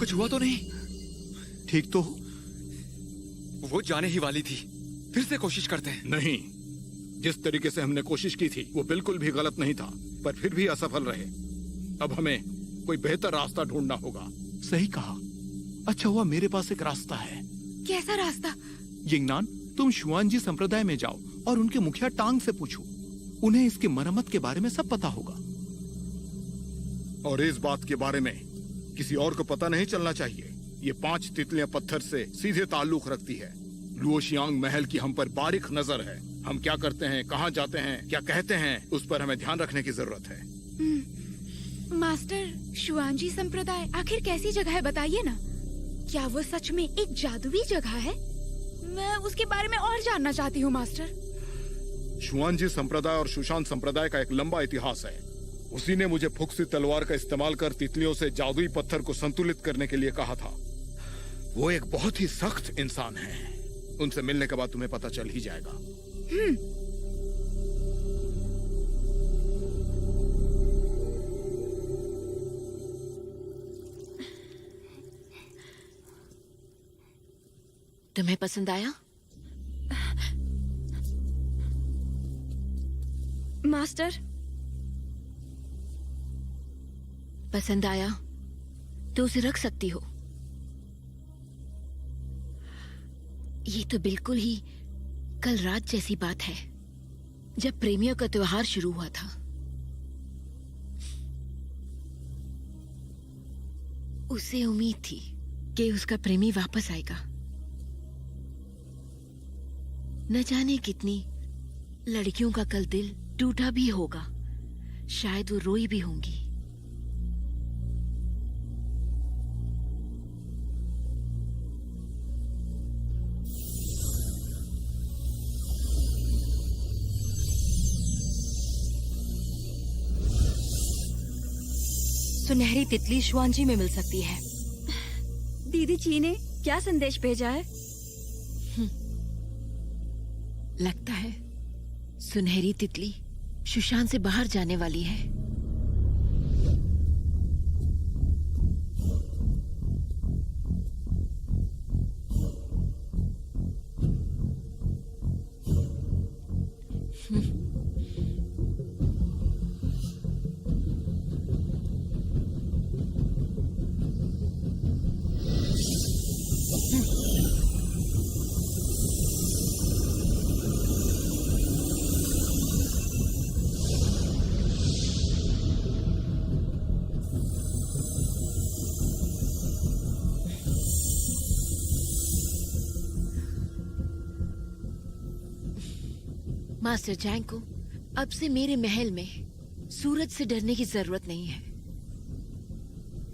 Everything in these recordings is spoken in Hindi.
कुछ हुआ तो नहीं? ठीक तो हो? वो जाने ही वाली थी, फिर से कोशिश करते हैं। नहीं, जिस तरीके से हमने कोशिश की थी वो बिल्कुल भी गलत नहीं था, पर फिर भी असफल रहे। अब हमें कोई बेहतर रास्ता ढूंढना होगा। सही कहा। अच्छा हुआ मेरे पास एक रास्ता है। कैसा रास्ता? यिंगनान, तुम शुआनजी संप्रदाय में जाओ और उनके मुखिया टांग से पूछो। उन्हें इसकी मरम्मत के बारे में सब पता होगा। और इस बात के बारे में किसी और को पता नहीं चलना चाहिए। ये 5 तितलियां पत्थर से सीधे ताल्लुक रखती है। लुओशियांग महल की हम पर बारीक नजर है। हम क्या करते हैं, कहाँ जाते हैं, क्या कहते हैं, उस पर हमें ध्यान रखने की जरूरत है। मास्टर, शुआनजी संप्रदाय आखिर कैसी जगह है बताइए ना। क्या वो सच में एक जादुई जगह है? मैं उसके बारे में और जानना चाहती हूँ मास्टर। शुआनजी संप्रदाय और शुशान संप्रदाय का एक लंबा इतिहास है। उसी ने मुझे फुक्सी तलवार का इस्तेमाल कर तितलियों से जादुई पत्थर को संतुलित करने के लिए कहा था। वो एक बहुत ही सख्त इंसान है। उनसे मिलने के बाद तुम्हें पता चल ही जाएगा। तुम्हें पसंद आया? मास्टर, पसंद आया तो उसे रख सकती हो। ये तो बिल्कुल ही कल रात जैसी बात है, जब प्रेमियों का त्योहार शुरू हुआ था। उसे उम्मीद थी कि उसका प्रेमी वापस आएगा। न जाने कितनी लड़कियों का कल दिल टूटा भी होगा। शायद वो रोई भी होंगी। सुनहरी तितली शुआनजी में मिल सकती है। दीदी ची ने क्या संदेश भेजा है? लगता है सुनहरी तितली शुशान से बाहर जाने वाली है। मास्टर जैंग को अब से मेरे महल में सूरज से डरने की जरूरत नहीं है।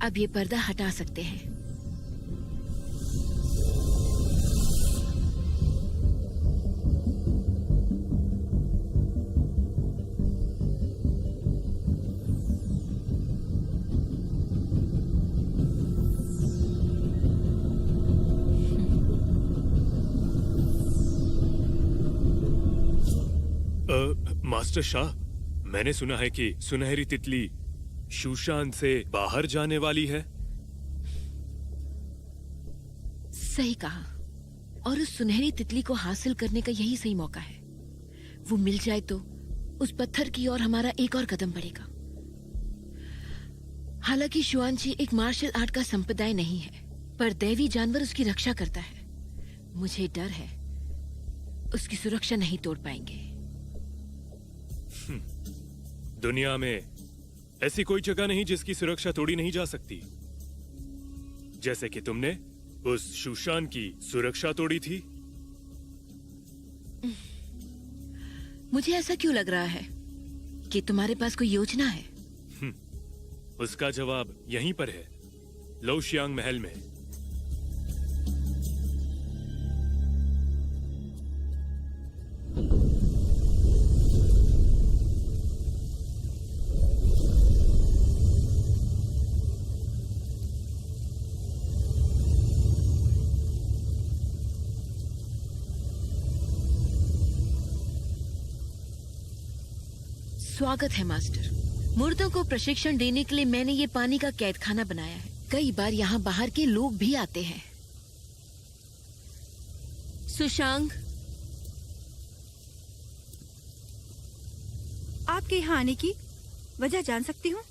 अब ये पर्दा हटा सकते हैं। मास्टर शाह, मैंने सुना है कि सुनहरी तितली शुशान से बाहर जाने वाली है। सही कहा। और उस सुनहरी तितली को हासिल करने का यही सही मौका है। वो मिल जाए तो उस पत्थर की ओर हमारा एक और कदम बढ़ेगा। हालांकि शुआनजी एक मार्शल आर्ट का संप्रदाय नहीं है, पर दैवी जानवर उसकी रक्षा करता है। मुझे डर है उसकी सुरक्षा नहीं तोड़ पाएंगे। दुनिया में ऐसी कोई जगह नहीं जिसकी सुरक्षा तोड़ी नहीं जा सकती। जैसे कि तुमने उस शुशान की सुरक्षा तोड़ी थी। मुझे ऐसा क्यों लग रहा है कि तुम्हारे पास कोई योजना है? उसका जवाब यहीं पर है, लुओशियांग महल में। स्वागत है मास्टर। मुर्दों को प्रशिक्षण देने के लिए मैंने ये पानी का कैदखाना बनाया है। कई बार यहाँ बाहर के लोग भी आते हैं। सुशांग, आपके यहाँ आने की वजह जान सकती हूँ?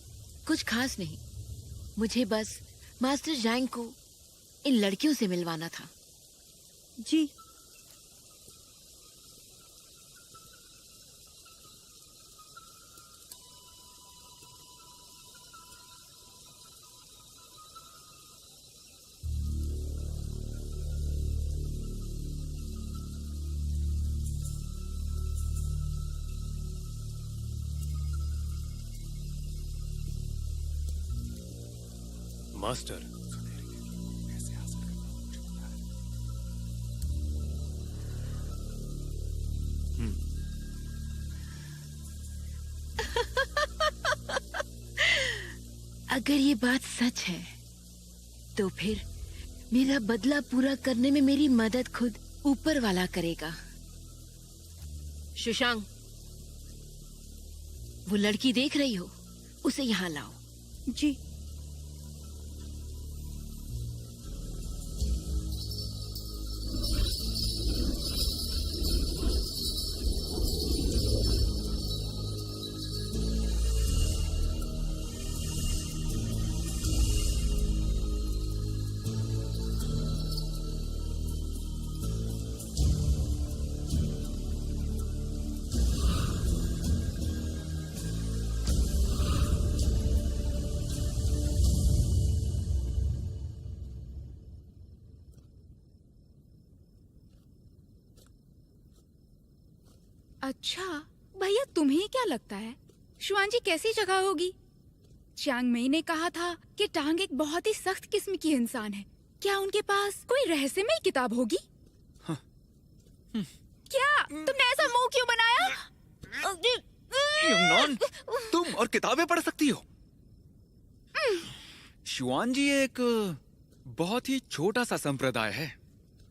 कुछ खास नहीं, मुझे बस मास्टर जैंग को इन लड़कियों से मिलवाना था। जी। मास्टर, अगर ये बात सच है तो फिर मेरा बदला पूरा करने में मेरी मदद खुद ऊपर वाला करेगा। सुशांग, वो लड़की देख रही हो, उसे यहाँ लाओ। जी। अच्छा भैया, तुम्हें क्या लगता है शुआन जी कैसी जगह होगी? चांग मई ने कहा था कि टांग एक बहुत ही सख्त किस्म की इंसान है। क्या उनके पास कोई रहस्यमय किताब होगी? हाँ। क्या तुमने ऐसा मुंह क्यों बनाया? यंगनान, तुम और किताबें पढ़ सकती हो। शुआन जी एक बहुत ही छोटा सा संप्रदाय है।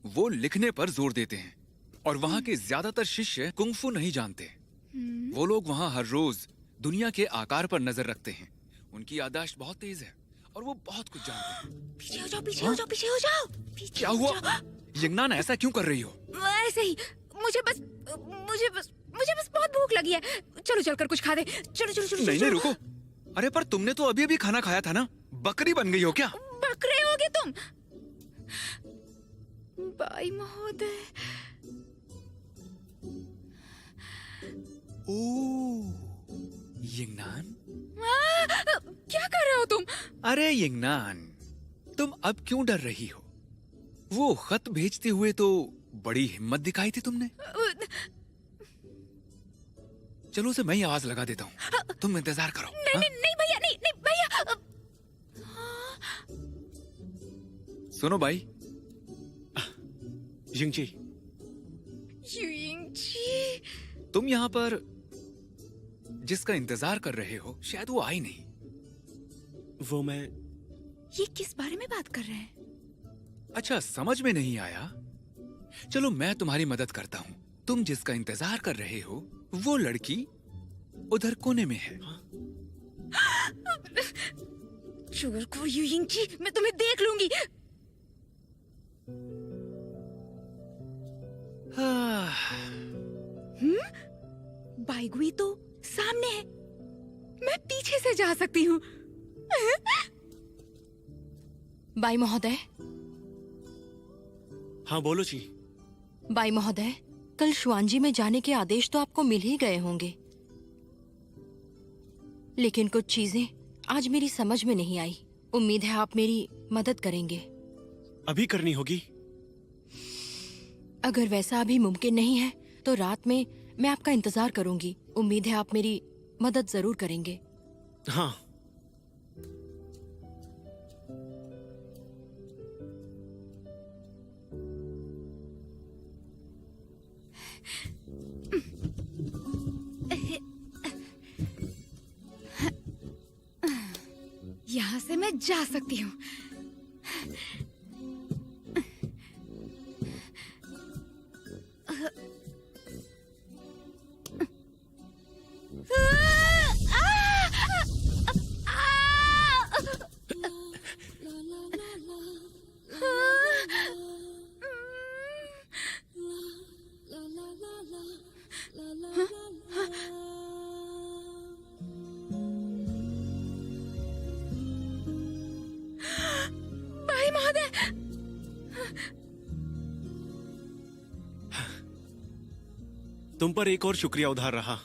वो लिखने पर जोर देते हैं और वहाँ के ज्यादातर शिष्य कुंगफू नहीं जानते। वो लोग वहाँ हर रोज दुनिया के आकार पर नजर रखते हैं। उनकी याददाश्त बहुत तेज है और वो बहुत कुछ जानते हैं। पीछे हो जाओ, पीछे हो जाओ, पीछे हो जाओ। क्या हुआ यंगनान, ऐसा क्यों कर रही हो? ऐसे ही मुझे बस बहुत भूख लगी है। चलो चलकर कुछ खा दे। चलो चलो चलो। नहीं नहीं रुको। अरे पर तुमने तो अभी अभी खाना खाया था ना। बकरी बन गई हो क्या? बकरे होगे तुम। भाई महोदय। ओह, यंगनान, क्या कर रहे हो तुम? अरे यंगनान, तुम अब क्यों डर रही हो? वो खत भेजते हुए तो बड़ी हिम्मत दिखाई थी तुमने। चलो उसे मैं ही आवाज लगा देता हूँ, तुम इंतजार करो। नहीं नहीं नहीं भैया, नहीं नहीं भैया। सुनो भाई। यिंगजी, युयिंगजी, तुम यहाँ पर जिसका इंतजार कर रहे हो शायद वो आई नहीं। वो मैं। ये किस बारे में बात कर रहे हैं? अच्छा, समझ में नहीं आया? चलो मैं तुम्हारी मदद करता हूँ। तुम जिसका इंतजार कर रहे हो वो लड़की उधर कोने में है। चोर को युयिंगजी, मैं तुम्हें देख लूंगी। बाइगुई तो सामने है, मैं पीछे से जा सकती हूँ। बाई महोदय। हाँ बोलो जी। बाई महोदय, कल शुआनजी में जाने के आदेश तो आपको मिल ही गए होंगे, लेकिन कुछ चीजें आज मेरी समझ में नहीं आई। उम्मीद है आप मेरी मदद करेंगे। अभी करनी होगी? अगर वैसा अभी मुमकिन नहीं है तो रात में मैं आपका इंतजार करूंगी। उम्मीद है आप मेरी मदद जरूर करेंगे। हाँ। यहाँ से मैं जा सकती हूँ। महोदय। तुम पर एक और शुक्रिया उधार रहा,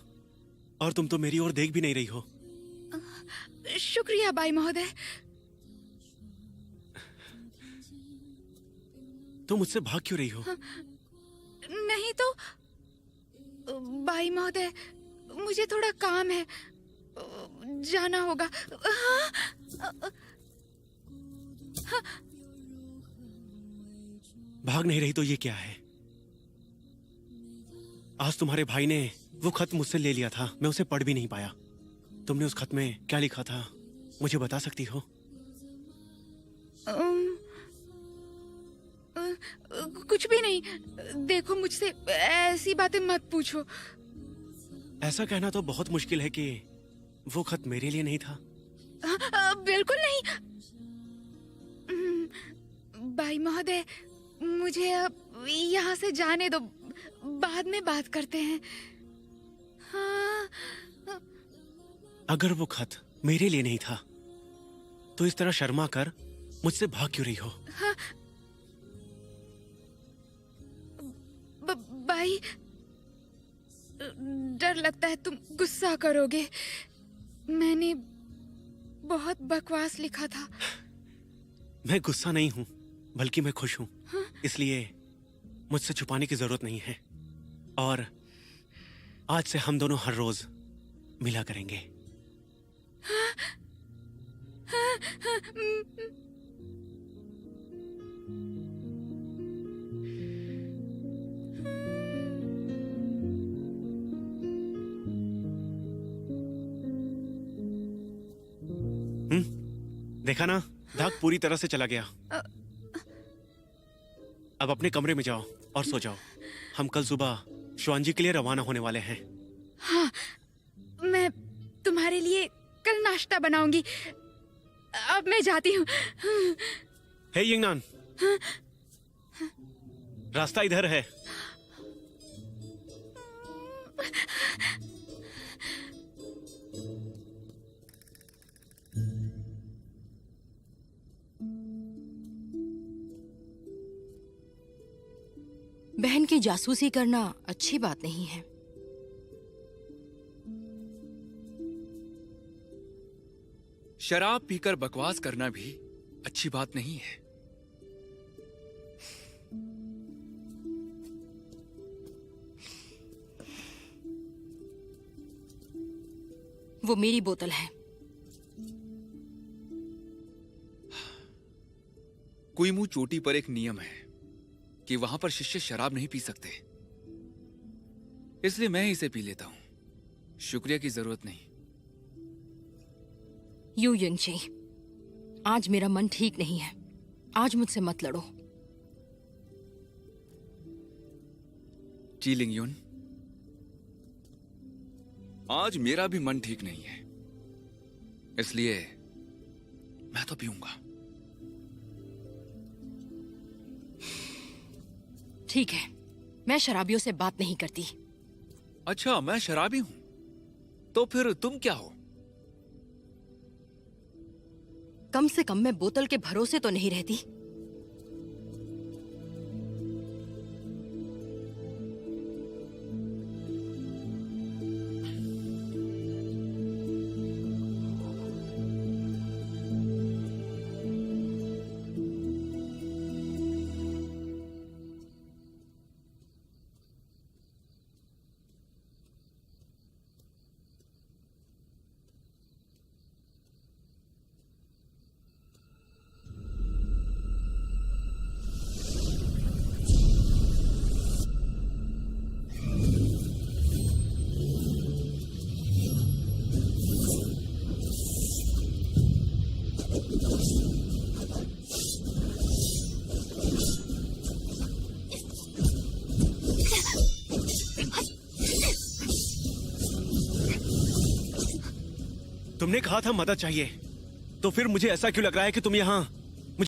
और तुम तो मेरी ओर देख भी नहीं रही हो। शुक्रिया बाई महोदय। तुम मुझसे भाग क्यों रही हो? नहीं तो बाई महोदय, मुझे थोड़ा काम है, जाना होगा। भाग नहीं रही तो ये क्या है? आज तुम्हारे भाई ने वो खत मुझसे ले लिया था, मैं उसे पढ़ भी नहीं पाया। तुमने उस खत में क्या लिखा था, मुझे बता सकती हो? कुछ भी नहीं। देखो, मुझसे ऐसी बातें मत पूछो। ऐसा कहना तो बहुत मुश्किल है कि वो खत मेरे लिए नहीं था। बिल्कुल नहीं। बाई महोदय, मुझे अब यहाँ से जाने दो, बाद में बात करते हैं। हाँ। अगर वो खत मेरे लिए नहीं था तो इस तरह शर्मा कर मुझसे भाग क्यों रही हो? हाँ। बाई, डर लगता है तुम गुस्सा करोगे। मैंने बहुत बकवास लिखा था। मैं गुस्सा नहीं हूँ, बल्कि मैं खुश हूँ। हाँ? इसलिए मुझसे छुपाने की जरूरत नहीं है, और आज से हम दोनों हर रोज मिला करेंगे। हाँ? हाँ? हाँ? देखा ना, दाग पूरी तरह से चला गया। अब अपने कमरे में जाओ और सो जाओ। हम कल सुबह श्वान जी के लिए रवाना होने वाले हैं। हाँ, मैं तुम्हारे लिए कल नाश्ता बनाऊंगी। अब मैं जाती हूँ। हे यिंगनान, रास्ता इधर है। बहन की जासूसी करना अच्छी बात नहीं है। शराब पीकर बकवास करना भी अच्छी बात नहीं है। वो मेरी बोतल है। कुईमू चोटी पर एक नियम है कि वहां पर शिष्य शराब नहीं पी सकते, इसलिए मैं इसे पी लेता हूं। शुक्रिया की जरूरत नहीं। यू यंगची, आज मेरा मन ठीक नहीं है। आज मुझसे मत लड़ो। जी लिंग युन, आज मेरा भी मन ठीक नहीं है, इसलिए मैं तो पीऊंगा। ठीक है, मैं शराबियों से बात नहीं करती। अच्छा, मैं शराबी हूं, तो फिर तुम क्या हो? कम से कम मैं बोतल के भरोसे तो नहीं रहती। तुमने कहा था मदद चाहिए, तो फिर मुझे ऐसा क्यों लग रहा है कि तुम यहाँ